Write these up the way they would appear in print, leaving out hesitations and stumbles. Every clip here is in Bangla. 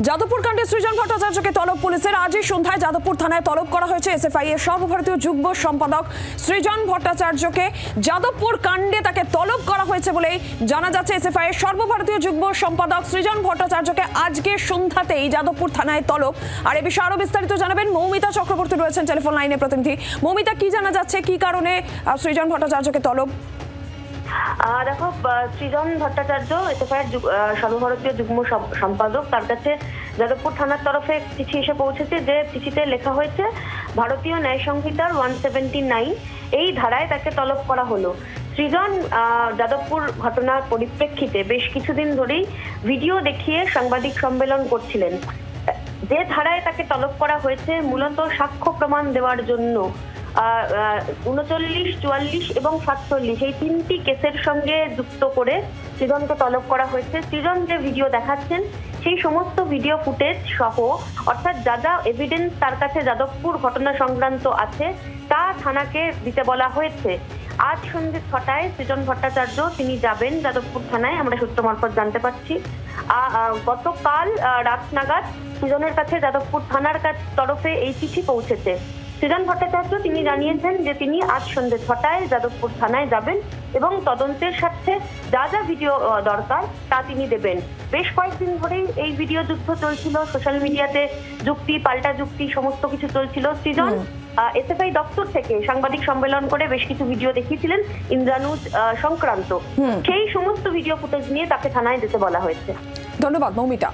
যাদবপুর কাণ্ডে সৃজন ভট্টাচার্যকে তলব পুলিশের। আজই সন্ধ্যায় যাদবপুর থানায় তলব করা হয়েছে এসএফআই এর সর্বভারতীয় যুগ্ম সম্পাদক সৃজন ভট্টাচার্যকে। যাদবপুর কাণ্ডে তাকে তলব করা হয়েছে বলেই জানা যাচ্ছে। এসএফআই এর সর্বভারতীয় যুগ্ম সম্পাদক সৃজন ভট্টাচার্যকে আজকে সন্ধ্যাতেই যাদবপুর থানায় তলব। আর এ বিষয়ে আরো বিস্তারিত জানাবেন মৌমিতা চক্রবর্তী, রয়েছেন টেলিফোন লাইনে প্রতিনিধি। মৌমিতা, কি জানা যাচ্ছে, কি কারণে সৃজন ভট্টাচার্যকে তলব? দেখো, সৃজন ভট্টাচার্য এসএফআইয়ের সর্বভারতীয় যুগ্ম সম্পাদক, তার কাছে যাদবপুর থানার তরফে চিঠি এসে পৌঁছেছে। যে চিঠিতে লেখা হয়েছে ভারতীয় ন্যায় সংহিতার 179 এই ধারায় তাকে তলব করা হলো। সৃজন যাদবপুর ঘটনার পরিপ্রেক্ষিতে বেশ কিছুদিন ধরেই ভিডিও দেখিয়ে সাংবাদিক সম্মেলন করছিলেন। যে ধারায় তাকে তলব করা হয়েছে মূলত সাক্ষ্য প্রমাণ দেওয়ার জন্য 39, 44 এবং 47 এই তিনটি কেসের সঙ্গে যুক্ত করে সৃজনকে তলব করা হয়েছে। সৃজন যে ভিডিও দেখাচ্ছেন সেই সমস্ত ভিডিও ফুটেজ সহ, অর্থাৎ যা যা এভিডেন্স তার কাছে যাদবপুর ঘটনা সংক্রান্ত আছে তা থানাকে দিতে বলা হয়েছে। আজ সন্ধ্যে 6টায় সৃজন ভট্টাচার্য তিনি যাবেন যাদবপুর থানায়, আমরা সূত্র মারফত জানতে পারছি। গতকাল রাত নাগাদ সৃজনের কাছে যাদবপুর থানার তরফে এই চিঠি পৌঁছেছে। সৃজন ভট্টাচার্য তিনি জানিয়েছেন যে তিনি আজ সন্ধ্যে 6টায় যাদবপুর থানায় যাবেন এবং তদন্তের স্বার্থে যা যা ভিডিও দরকার তা তিনি দেবেন। বেশ কয়েকদিন ধরেই এই ভিডিও যুদ্ধ চলছিল, সোশ্যাল মিডিয়াতে যুক্তি পাল্টা যুক্তি সমস্ত কিছু চলছিল। সৃজন এসএফআই দপ্তর থেকে সাংবাদিক সম্মেলন করে বেশ কিছু ভিডিও দেখিয়েছিলেন ইন্দ্রানুজ সংক্রান্ত। সেই সমস্ত ভিডিও ফুটেজ নিয়ে তাকে থানায় যেতে বলা হয়েছে। ধন্যবাদ মৌমিতা।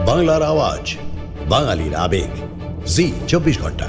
বাংলার আওয়াজ, বাঙালির আবেগ, জি 24 ঘন্টা।